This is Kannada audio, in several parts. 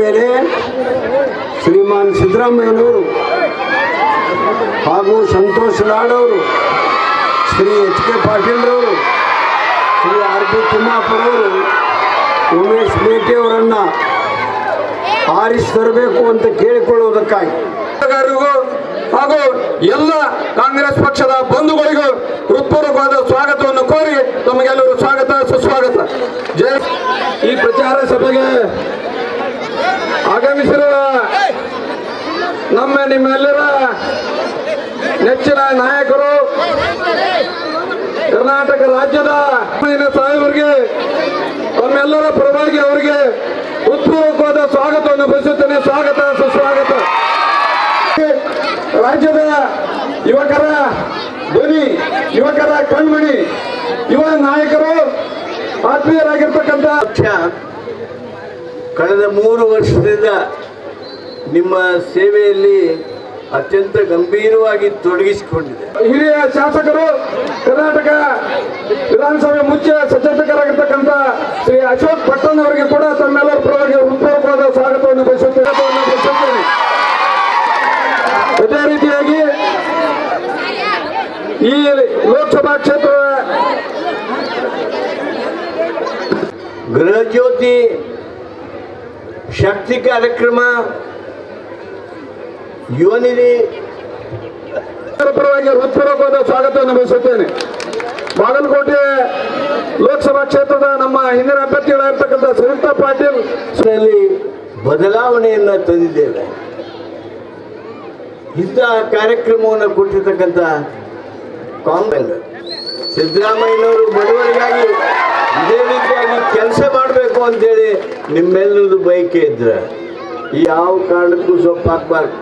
ಮೇಲೆ ಶ್ರೀಮಾನ್ ಸಿದ್ದರಾಮಯ್ಯನವರು ಹಾಗೂ ಸಂತೋಷ್ ಲಾಡ್ ಅವರು, ಶ್ರೀ ಎಚ್ ಕೆ ಪಾಟೀಲ್ರವರು, ಶ್ರೀ ಆರ್ ಬಿ ತಿಮ್ಮಾಪುರವರು ಉಮೇಶ್ ಮೇಟಿ ಅವರನ್ನು ಆರಿಸಿ ತರಬೇಕು ಅಂತ ಕೇಳಿಕೊಳ್ಳುವುದಕ್ಕಾಗಿ ಹಾಗೂ ಎಲ್ಲ ಕಾಂಗ್ರೆಸ್ ಪಕ್ಷದ ಬಂಧುಗಳಿಗೂ ಹೃತ್ಪೂರ್ವಕವಾದ ಸ್ವಾಗತವನ್ನು ಕೋರಿ ತಮಗೆಲ್ಲರೂ ಸ್ವಾಗತ ಸುಸ್ವಾಗತ. ಜಯ. ಈ ಪ್ರಚಾರ ಸಭೆಗೆ ಆಗಮಿಸಿರುವ ನಿಮ್ಮೆಲ್ಲರ ನೆಚ್ಚಿನ ನಾಯಕರು, ಕರ್ನಾಟಕ ರಾಜ್ಯದ ಸಾಹೇಬರಿಗೆ ತಮ್ಮೆಲ್ಲರ ಪರವಾಗಿ ಅವರಿಗೆ ಹೃತ್ಪೂರ್ವಕವಾದ ಸ್ವಾಗತವನ್ನು ಬಯಸುತ್ತೇನೆ. ಸ್ವಾಗತ ಸುಸ್ವಾಗತ. ರಾಜ್ಯದ ಯುವಕರ ಧ್ವನಿ, ಯುವಕರ ಕಣ್ಮಣಿ, ಯುವ ನಾಯಕರು, ಆತ್ಮೀಯರಾಗಿರ್ತಕ್ಕಂಥ ಕಳೆದ 3 ವರ್ಷದಿಂದ ನಿಮ್ಮ ಸೇವೆಯಲ್ಲಿ ಅತ್ಯಂತ ಗಂಭೀರವಾಗಿ ತೊಡಗಿಸಿಕೊಂಡಿದೆ. ಹಿರಿಯ ಶಾಸಕರು, ಕರ್ನಾಟಕ ವಿಧಾನಸಭೆ ಮುಖ್ಯ ಸಚೇತಕರಾಗಿರ್ತಕ್ಕಂಥ ಶ್ರೀ ಅಶೋಕ್ ಪಟ್ಟಣ್ ಅವರಿಗೆ ಕೂಡ ತಮ್ಮೆಲ್ಲರ ಪರವಾಗಿ ಹೃತ್ಪೂರ್ವಕವಾದ ಸ್ವಾಗತವನ್ನು ಬಯಸುತ್ತೇನೆ. ಅದೇ ರೀತಿಯಾಗಿ ಈ ಲೋಕಸಭಾ ಕ್ಷೇತ್ರ ಗೃಹ ಜ್ಯೋತಿ ಶಕ್ತಿ ಕಾರ್ಯಕ್ರಮ, ಯುವ ನಿಧಿ ಪರವಾಗಿ ಹೃತ್ಪೂರ್ವಕವಾದ ಸ್ವಾಗತವನ್ನು ಬಯಸುತ್ತೇನೆ. ಬಾಗಲಕೋಟೆ ಲೋಕಸಭಾ ಕ್ಷೇತ್ರದ ನಮ್ಮ ಹಿಂದಿನ ಅಭ್ಯರ್ಥಿಗಳಾಗಿರ್ತಕ್ಕಂಥ ಸುನೀತಾ ಪಾಟೀಲ್ ಬದಲಾವಣೆಯನ್ನು ತಂದಿದ್ದೇವೆ. ಇಂಥ ಕಾರ್ಯಕ್ರಮವನ್ನು ಕೊಟ್ಟಿರ್ತಕ್ಕಂಥ ಕಾಂಗ್ರೆಸ್ ಸಿದ್ದರಾಮಯ್ಯನವರು ಬಡವರಿಗಾಗಿ ಇದೇ ರೀತಿಯಾಗಿ ಕೆಲಸ ಮಾಡಬೇಕು ಅಂತೇಳಿ ನಿಮ್ಮೆಲ್ಲರದು ಬಯಕೆ ಇದ್ರೆ ಯಾವ ಕಾರಣಕ್ಕೂ ಸೊಪ್ಪು ಹಾಕ್ಬಾರ್ದು.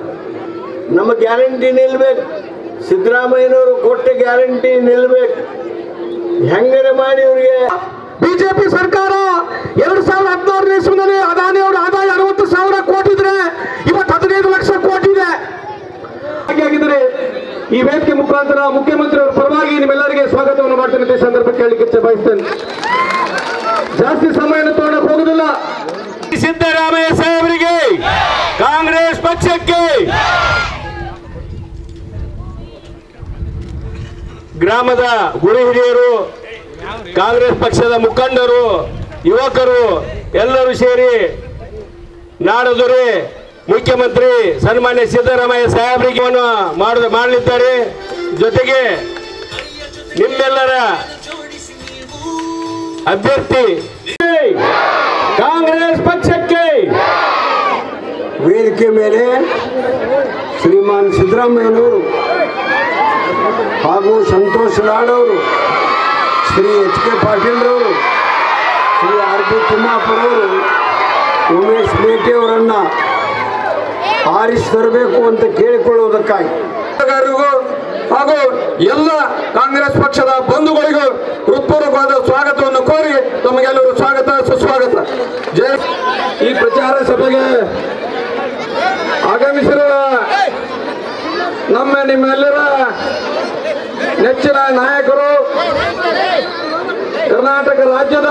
ನಮ್ಮ ಗ್ಯಾರಂಟಿ ನಿಲ್ಬೇಕು. ಸಿದ್ದರಾಮಯ್ಯನವರು ಕೊಟ್ಟ ಗ್ಯಾರಂಟಿ ನಿಲ್ಬೇಕು. ಹೆಂಗರೆ ಮಾಡಿ ಅವರಿಗೆ ಬಿಜೆಪಿ ಸರ್ಕಾರ 2016ನೇ ಇಸ್ವಿನಲ್ಲಿ ಅದಾನಿ ಅವರ ಆದಾಯ 60,000 ಕೋಟಿ ಇದ್ರೆ ಇವತ್ತು 15 ಲಕ್ಷ ಕೋಟಿ ಇದೆ. ಹಾಗಾಗಿದ್ರೆ ಈ ವೇದಿಕೆ ಮುಖಾಂತರ ಮುಖ್ಯಮಂತ್ರಿ ಅವರ ಪರವಾಗಿ ನಿಮ್ಮೆಲ್ಲರಿಗೆ ಸ್ವಾಗತವನ್ನು ಮಾಡ್ತೇನೆ ಅಂತ ಸಂದರ್ಭಕ್ಕೆ ಹೇಳಲಿಕ್ಕೆ ಬಯಸ್ತೇನೆ. ಜಾಸ್ತಿ ಸಮಯವನ್ನು ತಗೊಳ್ಳಕ್ಕೆ ಹೋಗುದಿಲ್ಲ. ಸಿದ್ದರಾಮಯ್ಯ ಸಾಹೇಬರಿಗೆ, ಕಾಂಗ್ರೆಸ್ ಪಕ್ಷಕ್ಕೆ, ಗ್ರಾಮದ ಗುರು ಹಿರಿಯರು, ಕಾಂಗ್ರೆಸ್ ಪಕ್ಷದ ಮುಖಂಡರು, ಯುವಕರು ಎಲ್ಲರೂ ಸೇರಿ ನಾಡದೊರೆ ಮುಖ್ಯಮಂತ್ರಿ ಸನ್ಮಾನ್ಯ ಸಿದ್ದರಾಮಯ್ಯ ಸಾಹೇಬರಿಗೆ ಮಾಡಲಿದ್ದಾರೆ. ಜೊತೆಗೆ ನಿಮ್ಮೆಲ್ಲರ ಅಭ್ಯರ್ಥಿ ಕಾಂಗ್ರೆಸ್ ಪಕ್ಷಕ್ಕೆ ವೇದಿಕೆ ಮೇಲೆ ಶ್ರೀಮಾನ್ ಸಿದ್ದರಾಮಯ್ಯನವರು ಹಾಗೂ ಸಂತೋಷ್ ಲಾಡ್ ಅವರು, ಶ್ರೀ ಎಚ್ ಕೆ ಪಾಟೀಲ್ರವರು, ಶ್ರೀ ಆರ್ ಬಿ ತಿಮ್ಮಾಪುರವರು ಉಮೇಶ್ ಮೇಟಿ ಅವರನ್ನು ಆರಿಸಿ ತರಬೇಕು ಅಂತ ಕೇಳಿಕೊಳ್ಳುವುದಕ್ಕಾಗಿ ಹಾಗೂ ಎಲ್ಲ ಕಾಂಗ್ರೆಸ್ ಪಕ್ಷದ ಬಂಧುಗಳಿಗೂ ಹೃತ್ಪೂರ್ವಕವಾದ ಸ್ವಾಗತವನ್ನು ಕೋರಿ ತಮಗೆಲ್ಲರೂ ಸ್ವಾಗತ ಸುಸ್ವಾಗತ. ಜಯ. ಈ ಪ್ರಚಾರ ಸಭೆಗೆ ಆಗಮಿಸಿರುವ ನಿಮ್ಮೆಲ್ಲರ ನೆಚ್ಚಿನ ನಾಯಕರು, ಕರ್ನಾಟಕ ರಾಜ್ಯದ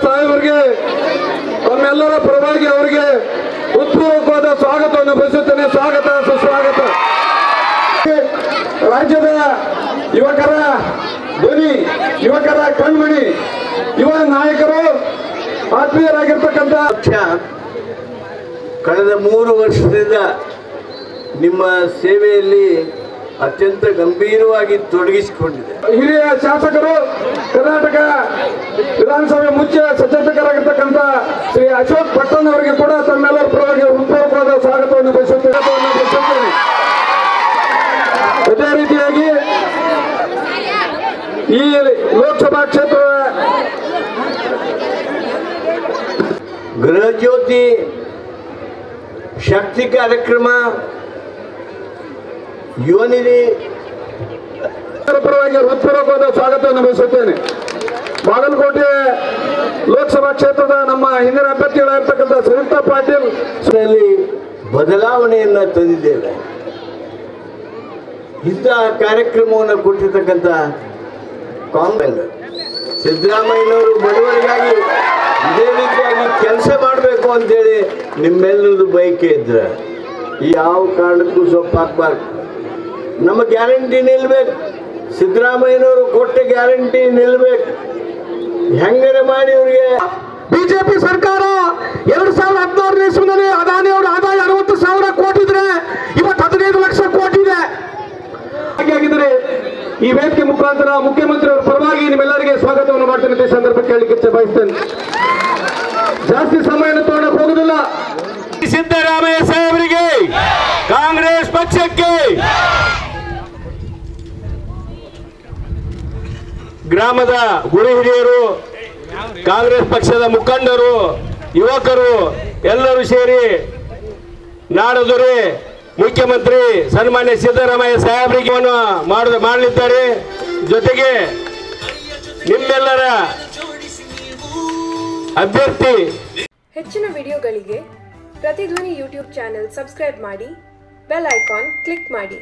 ಸಾಹೇಬರಿಗೆ ತಮ್ಮೆಲ್ಲರ ಪರವಾಗಿ ಅವರಿಗೆ ಹೃತ್ಪೂರ್ವಕವಾದ ಸ್ವಾಗತವನ್ನು ಬಯಸುತ್ತೇನೆ. ಸ್ವಾಗತ ಸುಸ್ವಾಗತ. ರಾಜ್ಯದ ಯುವಕರ ಧ್ವನಿ, ಯುವಕರ ಕಣ್ಮಣಿ, ಯುವ ನಾಯಕರು, ಆತ್ಮೀಯರಾಗಿರ್ತಕ್ಕಂಥ ಕಳೆದ 3 ವರ್ಷದಿಂದ ನಿಮ್ಮ ಸೇವೆಯಲ್ಲಿ ಅತ್ಯಂತ ಗಂಭೀರವಾಗಿ ತೊಡಗಿಸಿಕೊಂಡಿದೆ. ಹಿರಿಯ ಶಾಸಕರು, ಕರ್ನಾಟಕ ವಿಧಾನಸಭೆ ಮುಖ್ಯ ಸಚೇತಕರಾಗಿರ್ತಕ್ಕಂಥ ಶ್ರೀ ಅಶೋಕ್ ಪಟ್ಟಣ್ ಅವರಿಗೆ ಕೂಡ ತಮ್ಮೆಲ್ಲರ ಪರವಾಗಿ ಹೃತ್ಪೂರ್ವಕವಾದ ಸ್ವಾಗತವನ್ನು ಬಯಸುತ್ತೇನೆ. ಅದೇ ರೀತಿಯಾಗಿ ಈ ಲೋಕಸಭಾ ಕ್ಷೇತ್ರ ಗೃಹ ಜ್ಯೋತಿ ಶಕ್ತಿ ಕಾರ್ಯಕ್ರಮ, ಯುವ ನಿಧಿ ಪರವಾಗಿ ಹೃತ್ಪೂರ್ವಕವಾದ ಸ್ವಾಗತವನ್ನು ಬಯಸುತ್ತೇನೆ. ಬಾಗಲಕೋಟೆ ಲೋಕಸಭಾ ಕ್ಷೇತ್ರದ ನಮ್ಮ ಹಿಂದಿನ ಅಭ್ಯರ್ಥಿಗಳಾಗಿರ್ತಕ್ಕಂಥ ಸುನೀತಾ ಪಾಟೀಲ್ ಬದಲಾವಣೆಯನ್ನು ತಂದಿದ್ದೇವೆ. ಇಂಥ ಕಾರ್ಯಕ್ರಮವನ್ನು ಕೊಟ್ಟಿರ್ತಕ್ಕಂಥ ಕಾಂಗ್ರೆಸ್ ಸಿದ್ದರಾಮಯ್ಯನವರು ಬಡವರಿಗಾಗಿ ಇದೇ ರೀತಿಯಾಗಿ ಕೆಲಸ ಮಾಡಬೇಕು ಅಂತೇಳಿ ನಿಮ್ಮೆಲ್ಲರದು ಬಯಕೆ ಇದ್ರೆ ಯಾವ ಕಾರಣಕ್ಕೂ ಸೊಪ್ಪು ಹಾಕ್ಬಾರ್ದು. ನಮ್ಮ ಗ್ಯಾರಂಟಿ ನಿಲ್ಬೇಕು. ಸಿದ್ದರಾಮಯ್ಯನವರು ಕೊಟ್ಟ ಗ್ಯಾರಂಟಿ ನಿಲ್ಬೇಕು. ಹೆಂಗರೆ ಮಾಡಿ ಇವ್ರಿಗೆ ಬಿಜೆಪಿ ಸರ್ಕಾರ 2016ನೇ ಇಸ್ವಿನಲ್ಲಿ ಅದಾನಿ ಅವರ ಆದಾಯ 60,000 ಕೋಟಿ ಇದ್ರೆ ಇವತ್ತು 15 ಲಕ್ಷ ಕೋಟಿ ಇದೆ. ಹಾಗಾಗಿದ್ರೆ ಈ ವೇದಿಕೆ ಮುಖಾಂತರ ಮುಖ್ಯಮಂತ್ರಿ ಅವರ ಪರವಾಗಿ ನಿಮ್ಮೆಲ್ಲರಿಗೆ ಸ್ವಾಗತವನ್ನು ಮಾಡ್ತೇನೆ ಅಂತ ಈ ಸಂದರ್ಭಕ್ಕೆ ಹೇಳಲಿಕ್ಕೆ ಬಯಸ್ತೇನೆ. ಜಾಸ್ತಿ ಸಮಯವನ್ನು ತಗೊಳ್ಳಕ್ ಹೋಗುದಿಲ್ಲ. ಸಿದ್ದರಾಮಯ್ಯ ಸಾಹೇಬರಿಗೆ, ಕಾಂಗ್ರೆಸ್ ಪಕ್ಷಕ್ಕೆ, ಗ್ರಾಮದ ಗುರು ಹಿರಿಯರು, ಕಾಂಗ್ರೆಸ್ ಪಕ್ಷದ ಮುಖಂಡರು, ಯುವಕರು ಎಲ್ಲರೂ ಸೇರಿ ನಾಡದೊರೆ ಮುಖ್ಯಮಂತ್ರಿ ಸನ್ಮಾನ್ಯ ಸಿದ್ದರಾಮಯ್ಯ ಸಾಹೇಬರಿಗೆ ಮಾಡಲಿದ್ದಾರೆ. ಜೊತೆಗೆ ನಿಮ್ಮೆಲ್ಲರ ಅಭ್ಯರ್ಥಿ. ಹೆಚ್ಚಿನ ವಿಡಿಯೋಗಳಿಗೆ ಪ್ರತಿಧ್ವನಿ ಯೂಟ್ಯೂಬ್ ಚಾನೆಲ್ ಸಬ್ಸ್ಕ್ರೈಬ್ ಮಾಡಿ, ಬೆಲ್ ಐಕಾನ್ ಕ್ಲಿಕ್ ಮಾಡಿ.